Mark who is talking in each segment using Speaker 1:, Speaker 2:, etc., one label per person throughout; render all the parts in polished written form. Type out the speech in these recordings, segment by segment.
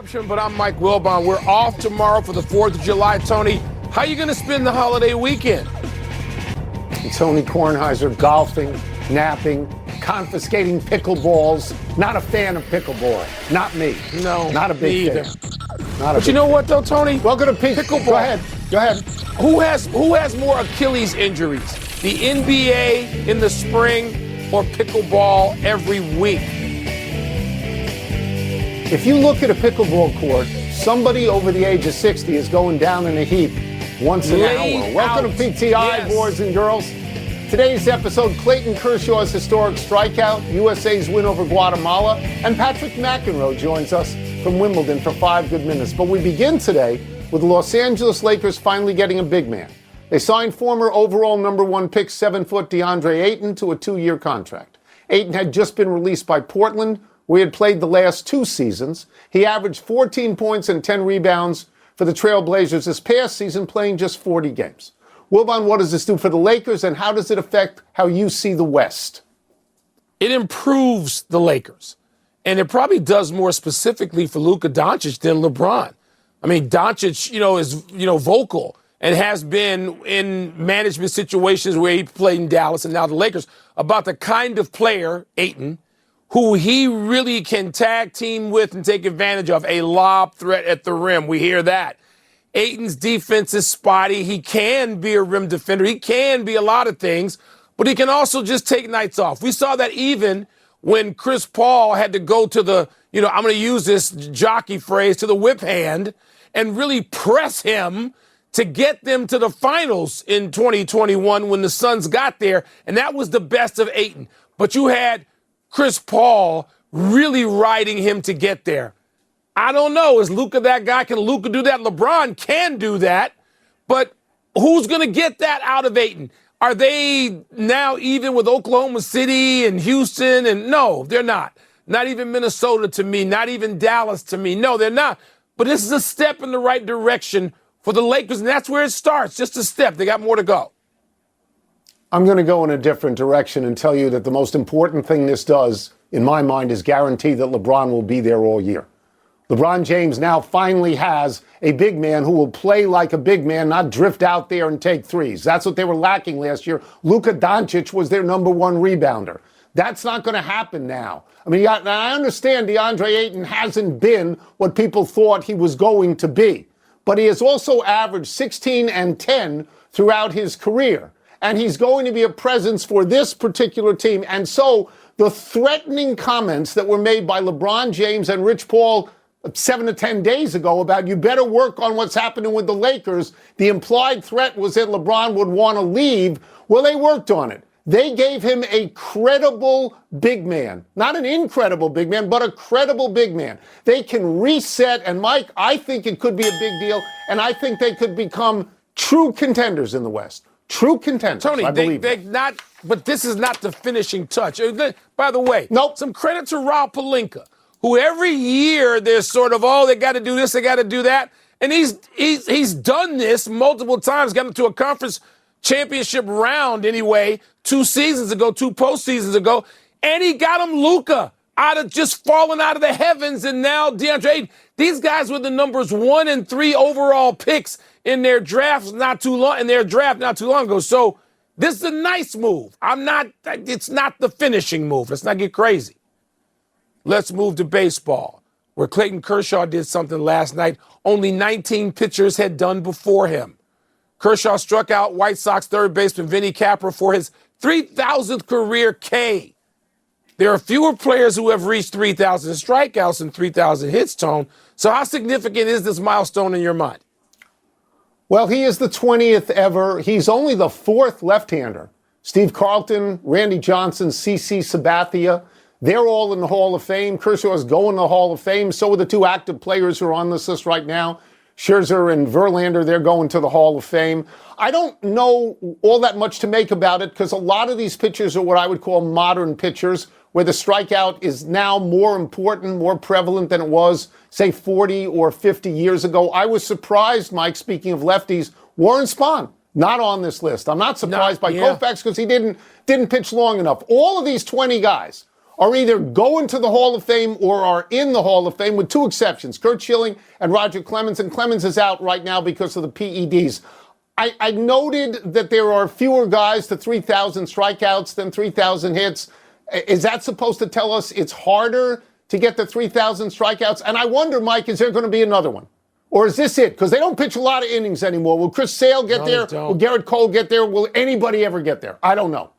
Speaker 1: Interruption, but I'm Mike Wilbon. We're off tomorrow for the 4th of July. Tony, how are you going to spend the holiday weekend?
Speaker 2: Tony Kornheiser golfing, napping, confiscating pickleballs. Not a fan of pickleball. Not me.
Speaker 1: No,
Speaker 2: not a big fan.
Speaker 1: But you know what, though, Tony?
Speaker 2: Welcome to pickleball. Go ahead.
Speaker 1: Who has more Achilles injuries? The NBA in the spring or pickleball every week?
Speaker 2: If you look at a pickleball court, somebody over the age of 60 is going down in a heap once an hour. Welcome to PTI, yes. Boys and girls. Today's episode, Clayton Kershaw's historic strikeout, USA's win over Guatemala, and Patrick McEnroe joins us from Wimbledon for 5 good minutes. But we begin today with the Los Angeles Lakers finally getting a big man. They signed former overall number 1 pick 7-foot DeAndre Ayton to a 2-year contract. Ayton had just been released by Portland, where he had played the last 2 seasons. He averaged 14 points and 10 rebounds for the Trail Blazers this past season, playing just 40 games. Wilbon, what does this do for the Lakers, and how does it affect how you see the West?
Speaker 1: It improves the Lakers, and it probably does more specifically for Luka Doncic than LeBron. I mean, Doncic, is, vocal and has been in management situations where he played in Dallas and now the Lakers about the kind of player, Ayton, who he really can tag team with and take advantage of, a lob threat at the rim. We hear that. Ayton's defense is spotty. He can be a rim defender. He can be a lot of things, but he can also just take nights off. We saw that even when Chris Paul had to go to the, I'm going to use this jockey phrase, to the whip hand and really press him to get them to the finals in 2021 when the Suns got there, and that was the best of Ayton. But you had Chris Paul really riding him to get there. I don't know. Is Luka that guy? Can Luka do that? LeBron can do that. But who's going to get that out of Ayton? Are they now even with Oklahoma City and Houston? And no, they're not. Not even Minnesota to me. Not even Dallas to me. No, they're not. But this is a step in the right direction for the Lakers, and that's where it starts. Just a step. They got more to go.
Speaker 2: I'm going to go in a different direction and tell you that the most important thing this does, in my mind, is guarantee that LeBron will be there all year. LeBron James now finally has a big man who will play like a big man, not drift out there and take threes. That's what they were lacking last year. Luka Doncic was their number 1 rebounder. That's not going to happen now. I mean, I understand DeAndre Ayton hasn't been what people thought he was going to be, but he has also averaged 16 and 10 throughout his career. And he's going to be a presence for this particular team. And so the threatening comments that were made by LeBron James and Rich Paul 7 to 10 days ago about you better work on what's happening with the Lakers, the implied threat was that LeBron would want to leave. Well, they worked on it. They gave him a credible big man. Not an incredible big man, but a credible big man. They can reset. And, Mike, I think it could be a big deal. And I think they could become true contenders in the West. True contenders,
Speaker 1: Tony,
Speaker 2: I believe.
Speaker 1: They not, but this is not the finishing touch. By the way,
Speaker 2: nope.
Speaker 1: Some credit to Rob Pelinka, who every year there's sort of, they got to do this, they got to do that. And he's done this multiple times, got into a conference championship round anyway, 2 seasons ago, 2 postseasons ago, and he got him Luka just falling out of the heavens, and now DeAndre Ayton. These guys were the numbers 1 and 3 overall picks in their draft not too long ago. So this is a nice move. It's not the finishing move. Let's not get crazy. Let's move to baseball, where Clayton Kershaw did something last night only 19 pitchers had done before him. Kershaw struck out White Sox third baseman Vinny Capra for his 3,000th career K. There are fewer players who have reached 3,000 strikeouts and 3,000 hits, Tone. So how significant is this milestone in your mind?
Speaker 2: Well, he is the 20th ever. He's only the 4th left-hander. Steve Carlton, Randy Johnson, CC Sabathia, they're all in the Hall of Fame. Kershaw is going to the Hall of Fame. So are the 2 active players who are on this list right now. Scherzer and Verlander, they're going to the Hall of Fame. I don't know all that much to make about it because a lot of these pitchers are what I would call modern pitchers, where the strikeout is now more important, more prevalent than it was, say, 40 or 50 years ago. I was surprised, Mike, speaking of lefties, Warren Spahn, not on this list. I'm not surprised by Koufax because he didn't pitch long enough. All of these 20 guys are either going to the Hall of Fame or are in the Hall of Fame, with two exceptions, Curt Schilling and Roger Clemens. And Clemens is out right now because of the PEDs. I noted that there are fewer guys to 3,000 strikeouts than 3,000 hits. Is that supposed to tell us it's harder to get the 3,000 strikeouts? And I wonder, Mike, is there going to be another one? Or is this it? Because they don't pitch a lot of innings anymore. Will Chris Sale get there? Will Garrett Cole get there? Will anybody ever get there? I don't know.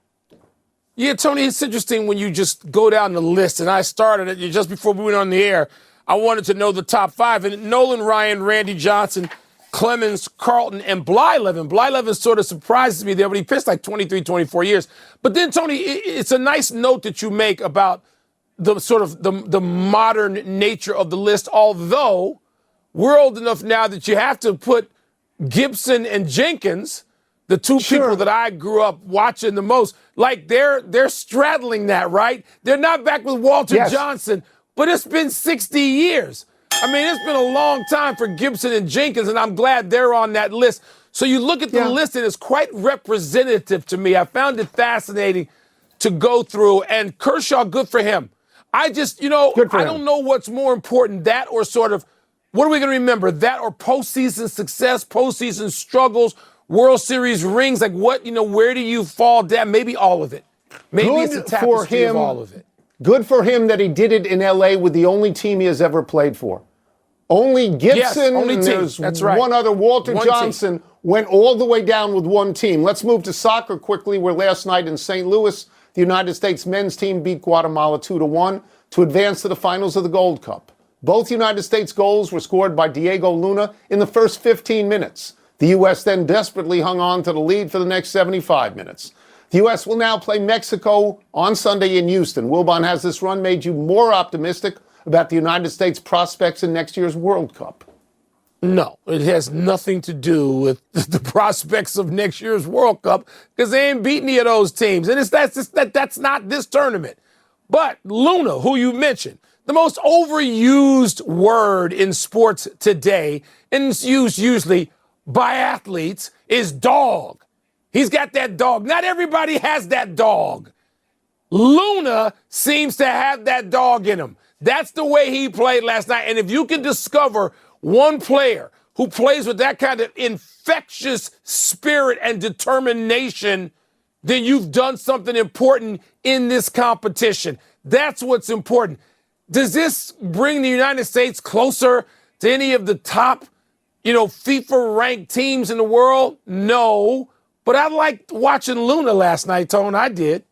Speaker 1: Yeah, Tony, it's interesting when you just go down the list, and I started it just before we went on the air. I wanted to know the top five, and Nolan Ryan, Randy Johnson, Clemens, Carlton, and Blyleven. Blyleven sort of surprises me there, but he pitched like 23, 24 years. But then, Tony, it's a nice note that you make about the sort of the modern nature of the list, although we're old enough now that you have to put Gibson and Jenkins, the two people that I grew up watching the most, like they're straddling that, right? They're not back with Walter Johnson, but it's been 60 years. I mean, it's been a long time for Gibson and Jenkins, and I'm glad they're on that list. So you look at the list, and it's quite representative to me. I found it fascinating to go through, and Kershaw, good for him. I just, I don't know what's more important, that or sort of, what are we going to remember? That or postseason success, postseason struggles, World Series rings? Like what, where do you fall down? Maybe all of it. Maybe it's a tapestry of all of it.
Speaker 2: Good for him that he did it in L.A. with the only team he has ever played for. Only Gibson, and there's one other, Walter Johnson, went all the way down with one team. Let's move to soccer quickly, where last night in St. Louis, the United States men's team beat Guatemala 2-1 to advance to the finals of the Gold Cup. Both United States goals were scored by Diego Luna in the first 15 minutes. The U.S. then desperately hung on to the lead for the next 75 minutes. The U.S. will now play Mexico on Sunday in Houston. Wilbon, has this run made you more optimistic about the United States prospects in next year's World Cup?
Speaker 1: No, it has nothing to do with the prospects of next year's World Cup, because they ain't beat any of those teams. And that's not this tournament. But Luna, who you mentioned, the most overused word in sports today, and it's used usually by athletes, is dog. He's got that dog. Not everybody has that dog. Luna seems to have that dog in him. That's the way he played last night. And if you can discover one player who plays with that kind of infectious spirit and determination, then you've done something important in this competition. That's what's important. Does this bring the United States closer to any of the top, FIFA-ranked teams in the world? No. But I liked watching Luna last night, Tone. I did.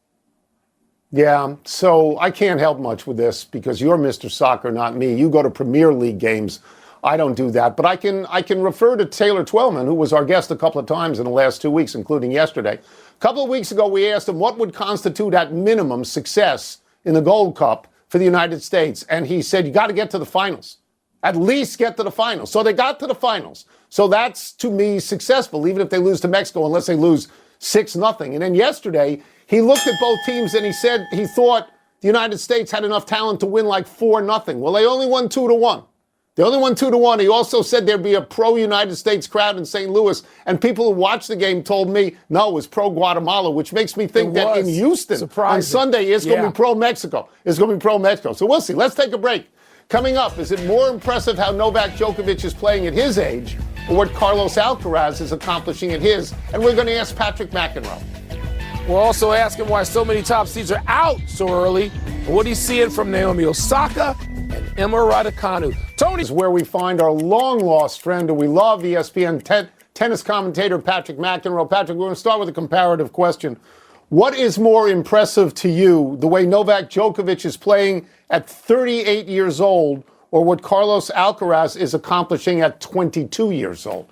Speaker 2: Yeah, so I can't help much with this because you're Mr. Soccer, not me. You go to Premier League games. I don't do that. But I can refer to Taylor Twellman, who was our guest a couple of times in the last 2 weeks, including yesterday. A couple of weeks ago, we asked him what would constitute at minimum success in the Gold Cup for the United States. And he said, you got to get to the finals. At least get to the finals. So they got to the finals. So that's, to me, successful, even if they lose to Mexico, unless they lose 6-0. And then yesterday, he looked at both teams and he said he thought the United States had enough talent to win like 4-0. Well, they only won 2-1. They only won 2-1. He also said there'd be a pro-United States crowd in St. Louis. And people who watched the game told me, no, it was pro-Guatemala, which makes me think that in Houston on Sunday, it's going to be pro-Mexico. It's going to be pro-Mexico. So we'll see. Let's take a break. Coming up, is it more impressive how Novak Djokovic is playing at his age or what Carlos Alcaraz is accomplishing at his? And we're going to ask Patrick McEnroe.
Speaker 1: We'll also ask him why so many top seeds are out so early and what he's seeing from Naomi Osaka and Emma Raducanu. Tony
Speaker 2: is where we find our long-lost friend who we love, ESPN tennis commentator Patrick McEnroe. Patrick, we're going to start with a comparative question. What is more impressive to you, the way Novak Djokovic is playing at 38 years old or what Carlos Alcaraz is accomplishing at 22 years old?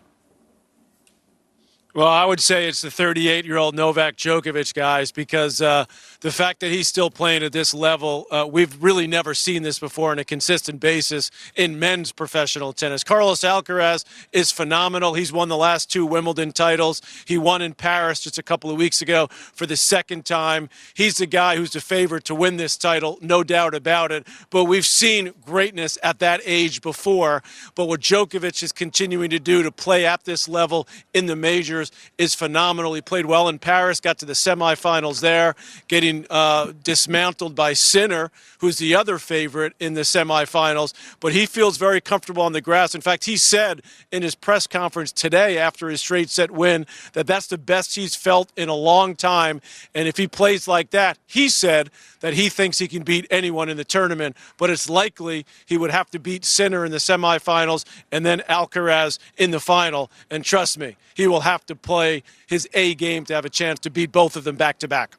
Speaker 3: Well, I would say it's the 38-year-old Novak Djokovic, guys, because the fact that he's still playing at this level, we've really never seen this before on a consistent basis in men's professional tennis. Carlos Alcaraz is phenomenal. He's won the last 2 Wimbledon titles. He won in Paris just a couple of weeks ago for the second time. He's the guy who's the favorite to win this title, no doubt about it. But we've seen greatness at that age before. But what Djokovic is continuing to do to play at this level in the majors, players is phenomenal. He played well in Paris, got to the semifinals there, getting dismantled by Sinner, who's the other favorite in the semifinals. But he feels very comfortable on the grass. In fact, he said in his press conference today after his straight set win that that's the best he's felt in a long time. And if he plays like that, he said that he thinks he can beat anyone in the tournament. But it's likely he would have to beat Sinner in the semifinals and then Alcaraz in the final. And trust me, he will have to play his A game to have a chance to beat both of them back to back.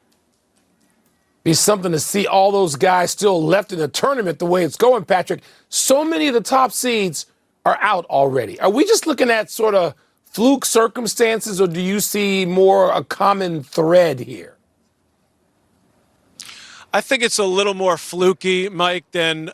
Speaker 1: Be something to see all those guys still left in the tournament the way it's going, Patrick. So many of the top seeds are out already. Are we just looking at sort of fluke circumstances, or do you see more a common thread here?
Speaker 3: I think it's a little more fluky, Mike, than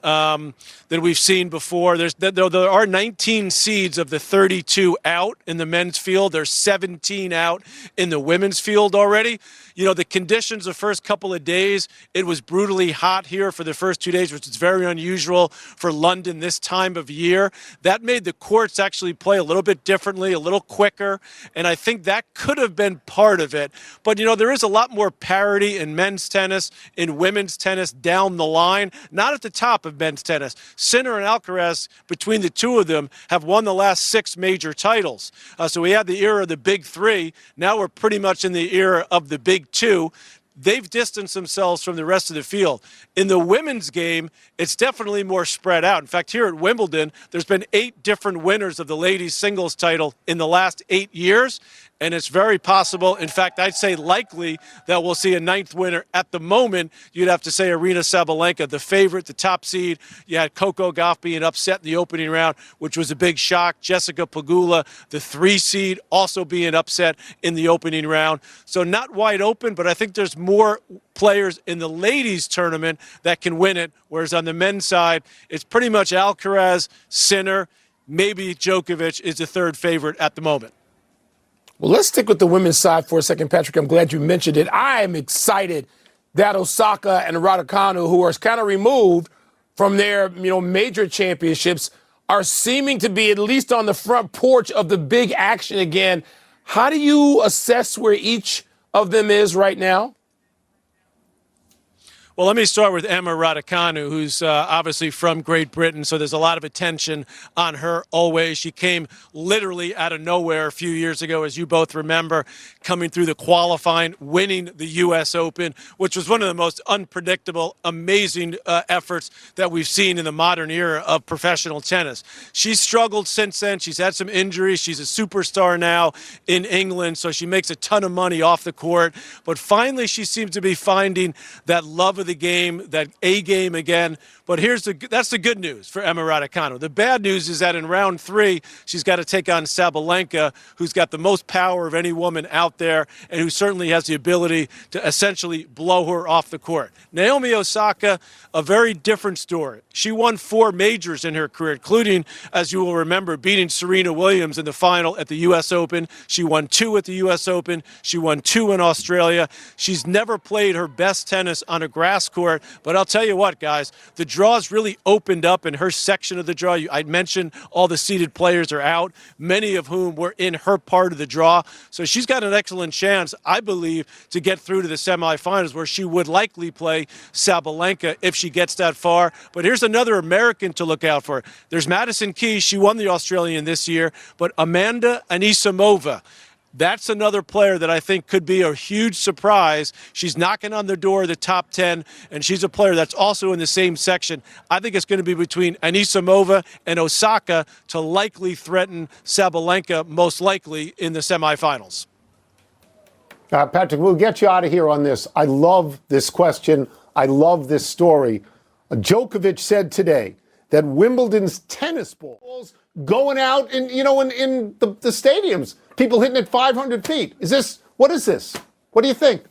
Speaker 3: we've seen before. There are 19 seeds of the 32 out in the men's field. There's 17 out in the women's field already. You know, the conditions the first couple of days, it was brutally hot here for the first 2 days, which is very unusual for London this time of year. That made the courts actually play a little bit differently, a little quicker, and I think that could have been part of it. But, you know, there is a lot more parity in men's tennis, in women's tennis down the line, not at the top of men's tennis. Sinner and Alcaraz, between the two of them, have won the last 6 major titles. So we had the era of the big 3. Now we're pretty much in the era of the big 2. They've distanced themselves from the rest of the field. In the women's game, it's definitely more spread out. In fact, here at Wimbledon, there's been 8 different winners of the ladies' singles title in the last 8 years. And it's very possible, in fact, I'd say likely, that we'll see a 9th winner. At the moment, you'd have to say Aryna Sabalenka, the favorite, the top seed. You had Coco Gauff being upset in the opening round, which was a big shock. Jessica Pegula, the 3 seed, also being upset in the opening round. So not wide open, but I think there's more players in the ladies' tournament that can win it, whereas on the men's side, it's pretty much Alcaraz, Sinner, maybe Djokovic is the 3rd favorite at the moment.
Speaker 1: Well, let's stick with the women's side for a second, Patrick. I'm glad you mentioned it. I am excited that Osaka and Raducanu, who are kind of removed from their, major championships, are seeming to be at least on the front porch of the big action again. How do you assess where each of them is right now?
Speaker 3: Well, let me start with Emma Raducanu, who's obviously from Great Britain, so there's a lot of attention on her always. She came literally out of nowhere a few years ago, as you both remember, coming through the qualifying, winning the U.S. Open, which was one of the most unpredictable, amazing efforts that we've seen in the modern era of professional tennis. She's struggled since then. She's had some injuries. She's a superstar now in England, so she makes a ton of money off the court. But finally, she seems to be finding that love of the game, that A game again. But that's the good news for Emma Raducanu. The bad news is that in round 3, she's got to take on Sabalenka, who's got the most power of any woman out there and who certainly has the ability to essentially blow her off the court. Naomi Osaka, a very different story. She won 4 majors in her career, including, as you will remember, beating Serena Williams in the final at the U.S. Open. She won 2 at the U.S. Open. She won 2 in Australia. She's never played her best tennis on a grass court, but I'll tell you what, guys, the draws really opened up in her section of the draw. I mentioned all the seeded players are out, many of whom were in her part of the draw. So she's got an excellent chance, I believe, to get through to the semifinals, where she would likely play Sabalenka if she gets that far. But here's another American to look out for. There's Madison Keys. She won the Australian this year, but Amanda Anisimova, that's another player that I think could be a huge surprise. She's knocking on the door of the top 10, and she's a player that's also in the same section. I think it's going to be between Anisimova and Osaka to likely threaten Sabalenka, most likely in the semifinals.
Speaker 2: Patrick, we'll get you out of here on this. I love this question. I love this story. Djokovic said today that Wimbledon's tennis balls going out in the stadiums, people hitting at 500 feet. What is this? What do you think?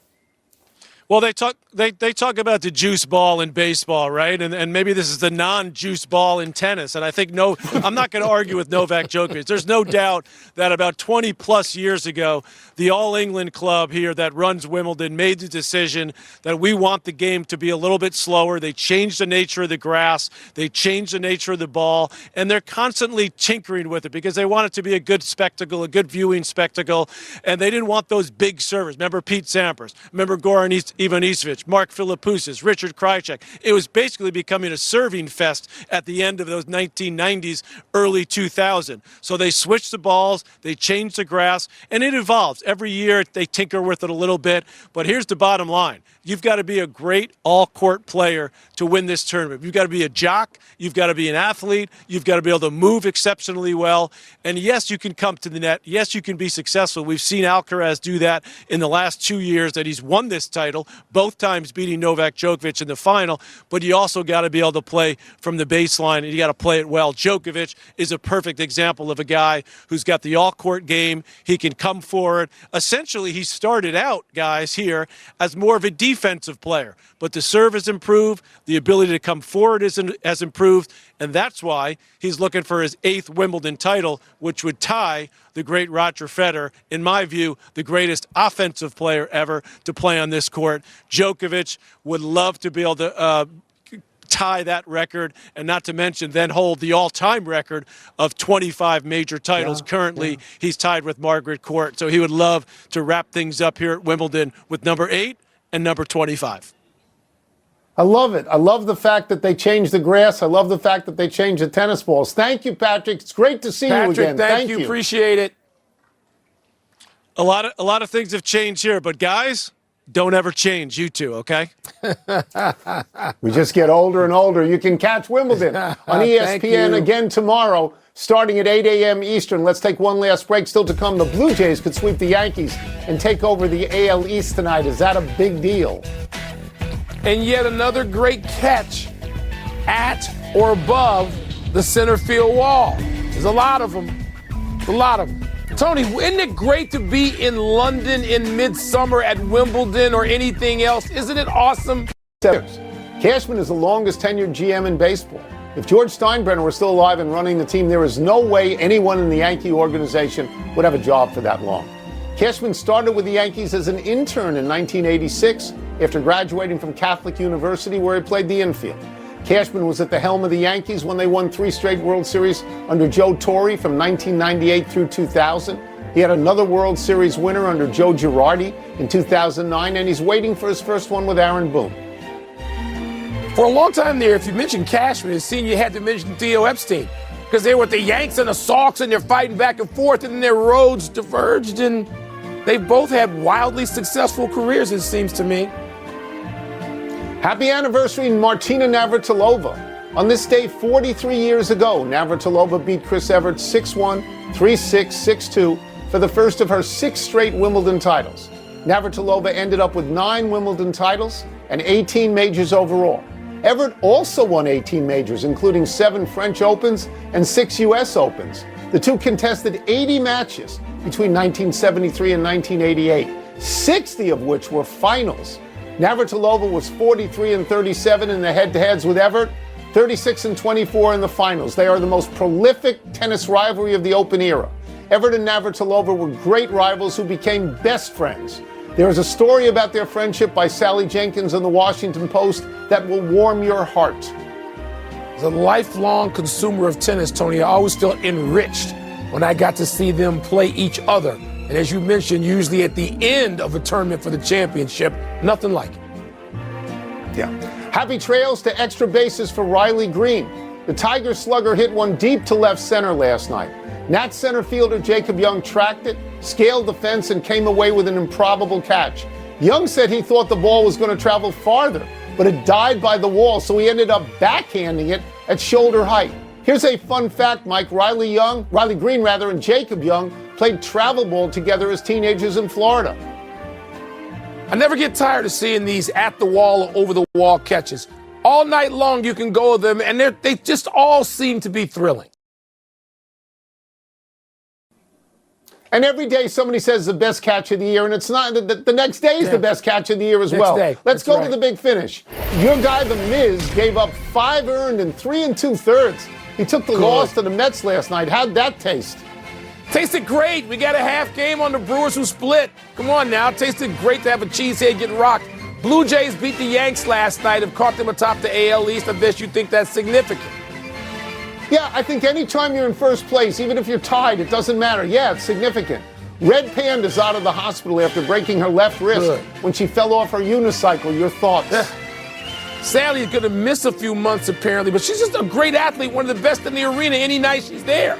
Speaker 3: Well, they talk about the juice ball in baseball, right? And maybe this is the non-juice ball in tennis. And I think I'm not going to argue with Novak Djokovic. There's no doubt that about 20 plus years ago, the All England club here that runs Wimbledon made the decision that we want the game to be a little bit slower. They changed the nature of the grass. They changed the nature of the ball. And they're constantly tinkering with it because they want it to be a good spectacle, a good viewing spectacle. And they didn't want those big servers. Remember Pete Sampras? Remember Goran Ivanisevic, Mark Philippoussis, Richard Krajicek. It was basically becoming a serving fest at the end of those 1990s, early 2000. So they switched the balls, they changed the grass, and it evolves. Every year they tinker with it a little bit. But here's the bottom line. You've got to be a great all-court player to win this tournament. You've got to be a jock. You've got to be an athlete. You've got to be able to move exceptionally well. And yes, you can come to the net. Yes, you can be successful. We've seen Alcaraz do that in the last 2 years that he's won this title, both times beating Novak Djokovic in the final. But you also got to be able to play from the baseline, and you got to play it well. Djokovic is a perfect example of a guy who's got the all-court game. He can come forward. Essentially, he started out, guys, here as more of a defensive player. But the serve has improved. The ability to come forward has improved. And that's why he's looking for his 8th Wimbledon title, which would tie the great Roger Federer, in my view, the greatest offensive player ever to play on this court. Djokovic would love to be able to tie that record, and not to mention then hold the all-time record of 25 major titles. Currently, he's tied with Margaret Court. So he would love to wrap things up here at Wimbledon with number 8 and number 25.
Speaker 2: I love it. I love the fact that they changed the grass. I love the fact that they changed the tennis balls. Thank you, Patrick. It's great to see you again.
Speaker 1: Thank you. Appreciate it.
Speaker 3: A lot of things have changed here, but guys, don't ever change. You two, okay?
Speaker 2: We just get older and older. You can catch Wimbledon on ESPN again tomorrow, starting at 8 a.m. Eastern. Let's take one last break. Still to come, the Blue Jays could sweep the Yankees and take over the AL East tonight. Is that a big deal?
Speaker 1: And yet another great catch at or above the center field wall. There's a lot of them. A lot of them. Tony, isn't it great to be in London in midsummer at Wimbledon or anything else? Isn't it awesome?
Speaker 2: Cashman is the longest tenured GM in baseball. If George Steinbrenner were still alive and running the team, there is no way anyone in the Yankee organization would have a job for that long. Cashman started with the Yankees as an intern in 1986 after graduating from Catholic University, where he played the infield. Cashman was at the helm of the Yankees when they won 3 straight World Series under Joe Torre from 1998 through 2000. He had another World Series winner under Joe Girardi in 2009, and he's waiting for his first one with Aaron Boone.
Speaker 1: For a long time there, if you mentioned Cashman, it seemed you had to mention Theo Epstein, because they were with the Yanks and the Sox, and they're fighting back and forth, and then their roads diverged, and they both had wildly successful careers, it seems to me.
Speaker 2: Happy anniversary, Martina Navratilova. On this day 43 years ago, Navratilova beat Chris Evert 6-1, 3-6, 6-2 for the first of her 6 straight Wimbledon titles. Navratilova ended up with 9 Wimbledon titles and 18 majors overall. Evert also won 18 majors, including 7 French Opens and 6 U.S. Opens. The two contested 80 matches between 1973 and 1988, 60 of which were finals. Navratilova was 43-37 in the head-to-heads with Evert, 36-24 in the finals. They are the most prolific tennis rivalry of the Open era. Evert and Navratilova were great rivals who became best friends. There is a story about their friendship by Sally Jenkins in the Washington Post that will warm your heart.
Speaker 1: As a lifelong consumer of tennis, Tony, I always felt enriched when I got to see them play each other. And as you mentioned, usually at the end of a tournament for the championship, nothing like it.
Speaker 2: Yeah. Happy trails to extra bases for Riley Green. The Tiger slugger hit one deep to left center last night. Nats center fielder Jacob Young tracked it, scaled the fence, and came away with an improbable catch. Young said he thought the ball was going to travel farther, but it died by the wall, so he ended up backhanding it at shoulder height. Here's a fun fact, Mike. Riley Green, and Jacob Young played travel ball together as teenagers in Florida.
Speaker 1: I never get tired of seeing these at-the-wall or over-the-wall catches. All night long you can go with them, and they just all seem to be thrilling.
Speaker 2: And every day somebody says the best catch of the year, and it's not. The next day is the best catch of the year as well.
Speaker 1: Day.
Speaker 2: Let's go to the big finish. Your guy, The Miz, gave up 5 earned and 3 2/3. He took the loss to the Mets last night. How'd that taste?
Speaker 1: Tasted great. We got a half game on the Brewers who split. Come on now. Tasted great to have a cheesehead get rocked. Blue Jays beat the Yanks last night, have caught them atop the AL East. I bet you think that's significant.
Speaker 2: Yeah, I think anytime you're in first place, even if you're tied, it doesn't matter. Yeah, it's significant. Red Panda's out of the hospital after breaking her left wrist when she fell off her unicycle. Your thoughts?
Speaker 1: Sally's going to miss a few months, apparently, but she's just a great athlete, one of the best in the arena any night she's there.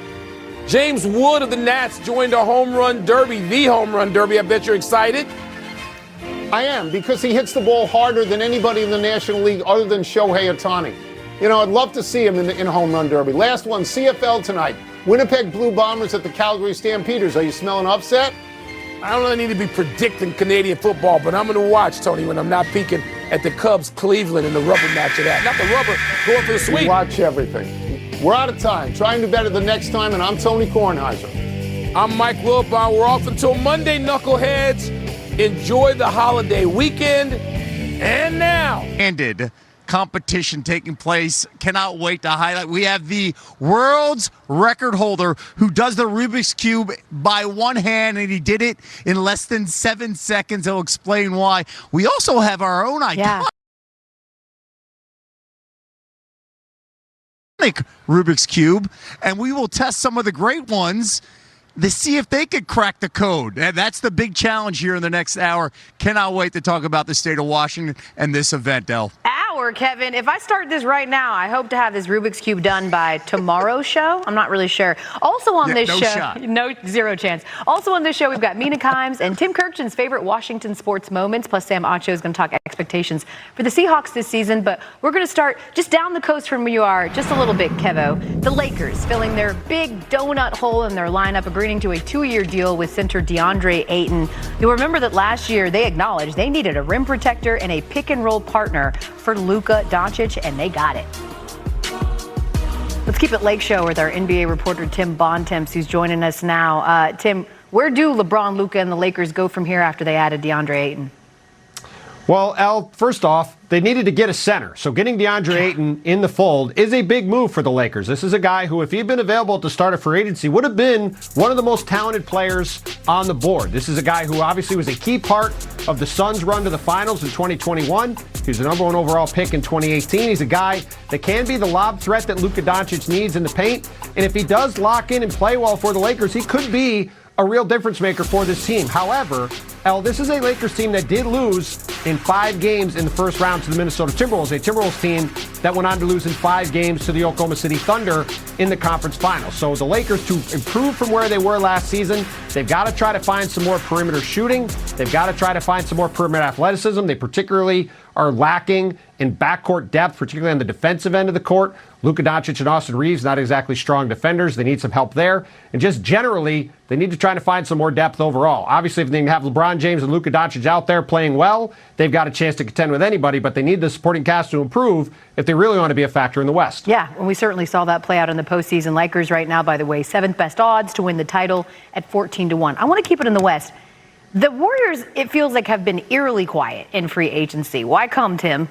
Speaker 1: James Wood of the Nats joined a home run derby, the home run derby. I bet you're excited.
Speaker 2: I am, because he hits the ball harder than anybody in the National League other than Shohei Ohtani. You know, I'd love to see him in a home run derby. Last one, CFL tonight. Winnipeg Blue Bombers at the Calgary Stampeders. Are you smelling upset?
Speaker 1: I don't really need to be predicting Canadian football, but I'm going to watch, Tony, when I'm not peeking at the Cubs, Cleveland, and the rubber match of that. Not the rubber, going for the sweep.
Speaker 2: We watch everything. We're out of time. Try and do better the next time, and I'm Tony Kornheiser.
Speaker 1: I'm Mike Wilbon. We're off until Monday, knuckleheads. Enjoy the holiday weekend. And now.
Speaker 4: Ended. Competition taking place. Cannot wait to highlight. We have the world's record holder who does the Rubik's Cube by one hand, and he did it in less than 7 seconds. He'll explain why. We also have our own iconic Rubik's Cube, and we will test some of the great ones to see if they could crack the code. And that's the big challenge here in the next hour. Cannot wait to talk about the state of Washington and this event, Del.
Speaker 5: Kevin, if I start this right now, I hope to have this Rubik's Cube done by tomorrow's show. I'm not really sure. Also on this show,
Speaker 4: shot.
Speaker 5: Zero chance. Also on this show, we've got Mina Kimes and Tim Kirchin's favorite Washington sports moments. Plus, Sam Acho is going to talk expectations for the Seahawks this season. But we're going to start just down the coast from where you are, just a little bit, Kevo. The Lakers filling their big donut hole in their lineup, agreeing to a 2-year deal with center DeAndre Ayton. You'll remember that last year they acknowledged they needed a rim protector and a pick-and-roll partner for Luka Doncic, and they got it. Let's keep it Lake Show with our NBA reporter Tim Bontemps, who's joining us now. Tim, where do LeBron, Luka, and the Lakers go from here after they added DeAndre Ayton?
Speaker 6: Well, Al, first off, they needed to get a center. So getting DeAndre Ayton in the fold is a big move for the Lakers. This is a guy who, if he'd been available at the start of free agency, would have been one of the most talented players on the board. This is a guy who obviously was a key part of the Suns' run to the finals in 2021. He was the number 1 overall pick in 2018. He's a guy that can be the lob threat that Luka Doncic needs in the paint. And if he does lock in and play well for the Lakers, he could be a real difference maker for this team. However, Al, this is a Lakers team that did lose in 5 games in the first round to the Minnesota Timberwolves, a Timberwolves team that went on to lose in 5 games to the Oklahoma City Thunder in the conference finals. So the Lakers, to improve from where they were last season, they've got to try to find some more perimeter shooting. They've got to try to find some more perimeter athleticism. They particularly are lacking in backcourt depth, particularly on the defensive end of the court. Luka Doncic and Austin Reeves, not exactly strong defenders. They need some help there. And just generally, they need to try to find some more depth overall. Obviously, if they can have LeBron James and Luka Doncic out there playing well, they've got a chance to contend with anybody, but they need the supporting cast to improve if they really want to be a factor in the West.
Speaker 5: Yeah, and we certainly saw that play out in the postseason. Lakers right now, by the way, 7th best odds to win the title at 14-1. I want to keep it in the West. The Warriors, it feels like, have been eerily quiet in free agency. Why come, Tim?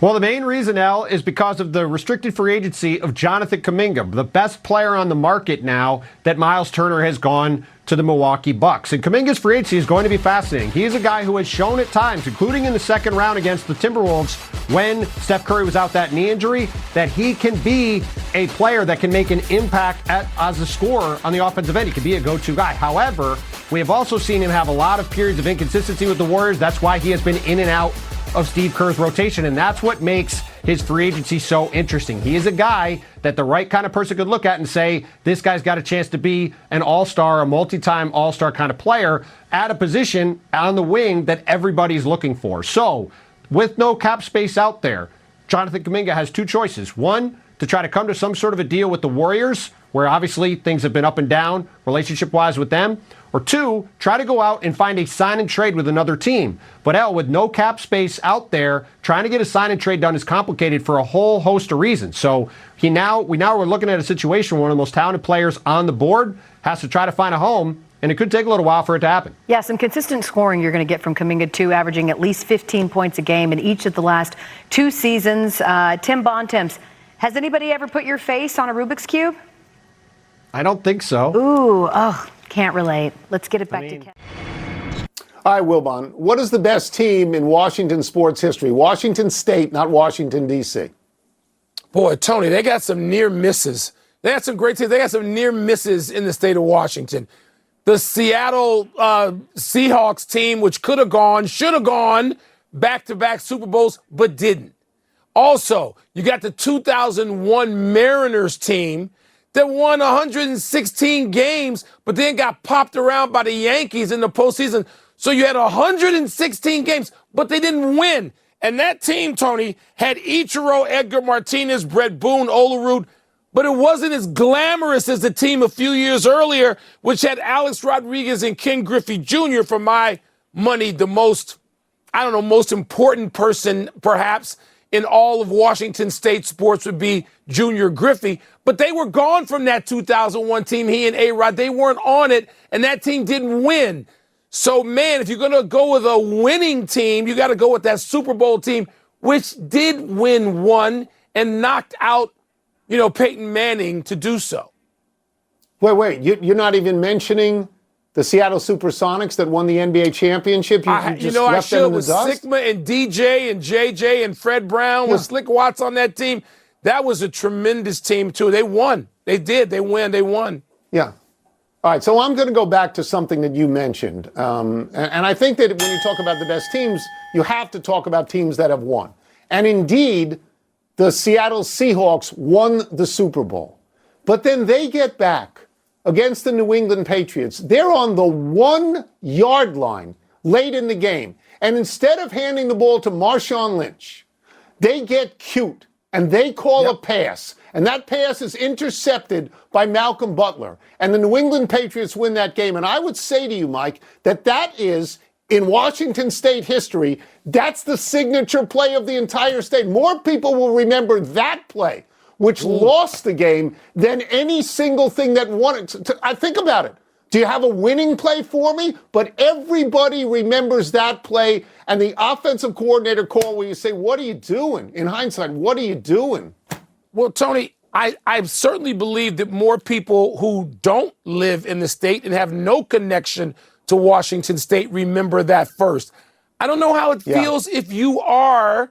Speaker 6: Well, the main reason, Al, is because of the restricted free agency of Jonathan Kuminga, the best player on the market now that Miles Turner has gone to the Milwaukee Bucks. And Kuminga's free agency is going to be fascinating. He is a guy who has shown at times, including in the second round against the Timberwolves, when Steph Curry was out that knee injury, that he can be a player that can make an impact as a scorer on the offensive end. He can be a go-to guy. However, we have also seen him have a lot of periods of inconsistency with the Warriors. That's why he has been in and out of Steve Kerr's rotation, and that's what makes his free agency so interesting. He is a guy that the right kind of person could look at and say, this guy's got a chance to be an all-star, a multi-time all-star kind of player at a position on the wing that everybody's looking for. So, with no cap space out there, Jonathan Kuminga has 2 choices. One, to try to come to some sort of a deal with the Warriors where obviously things have been up and down relationship-wise with them. Or two, try to go out and find a sign and trade with another team. But with no cap space out there, trying to get a sign and trade done is complicated for a whole host of reasons. So we're looking at a situation where one of the most talented players on the board has to try to find a home, and it could take a little while for it to happen.
Speaker 5: Yeah, some consistent scoring you're going to get from Kuminga, too, averaging at least 15 points a game in each of the last 2 seasons. Tim Bontemps, has anybody ever put your face on a Rubik's Cube?
Speaker 6: I don't think so.
Speaker 5: Ooh, can't relate. Let's get it back to Ken.
Speaker 2: All right, Wilbon, what is the best team in Washington sports history? Washington State, not Washington, D.C.
Speaker 1: Boy, Tony, they got some near misses. They had some great teams. They got some near misses in the state of Washington. The Seattle Seahawks team, which should have gone back-to-back Super Bowls, but didn't. Also, you got the 2001 Mariners team that won 116 games, but then got popped around by the Yankees in the postseason. So you had 116 games, but they didn't win. And that team, Tony, had Ichiro, Edgar Martinez, Brett Boone, Olerud, but it wasn't as glamorous as the team a few years earlier, which had Alex Rodriguez and Ken Griffey Jr. For my money, the most important person perhaps in all of Washington State sports would be Junior Griffey. But they were gone from that 2001 team, he and A-Rod. They weren't on it, and that team didn't win. So, man, if you're going to go with a winning team, you got to go with that Super Bowl team, which did win one and knocked out, Peyton Manning to do so.
Speaker 2: Wait, you're not even mentioning the Seattle Supersonics that won the NBA championship?
Speaker 1: I should with Sigma and DJ and JJ and Fred Brown with Slick Watts on that team. That was a tremendous team, too. They won. They did. They won.
Speaker 2: Yeah. All right, so I'm going to go back to something that you mentioned. And I think that when you talk about the best teams, you have to talk about teams that have won. And indeed, the Seattle Seahawks won the Super Bowl. But then they get back against the New England Patriots. They're on the 1-yard line late in the game. And instead of handing the ball to Marshawn Lynch, they get cute and they call a pass. And that pass is intercepted by Malcolm Butler. And the New England Patriots win that game. And I would say to you, Mike, that is, in Washington State history, that's the signature play of the entire state. More people will remember that play, which lost the game, than any single thing that won it. I think about it. Do you have a winning play for me? But everybody remembers that play and the offensive coordinator call where you say, what are you doing? In hindsight, what are you doing?
Speaker 1: Well, Tony, I certainly believe that more people who don't live in the state and have no connection to Washington State remember that first. I don't know how it feels if you are,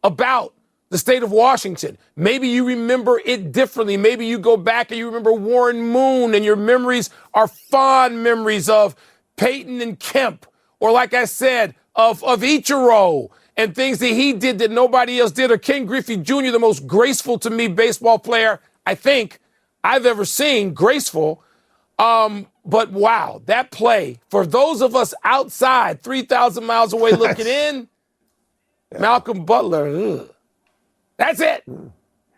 Speaker 1: about the state of Washington. Maybe you remember it differently. Maybe you go back and you remember Warren Moon and your memories are fond memories of Peyton and Kemp, or like I said, of Ichiro and things that he did that nobody else did, or Ken Griffey Jr., the most graceful to me baseball player I think I've ever seen, graceful. But wow, that play, for those of us outside, 3,000 miles away looking in, Malcolm Butler, that's it.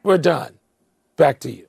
Speaker 1: We're done. Back to you.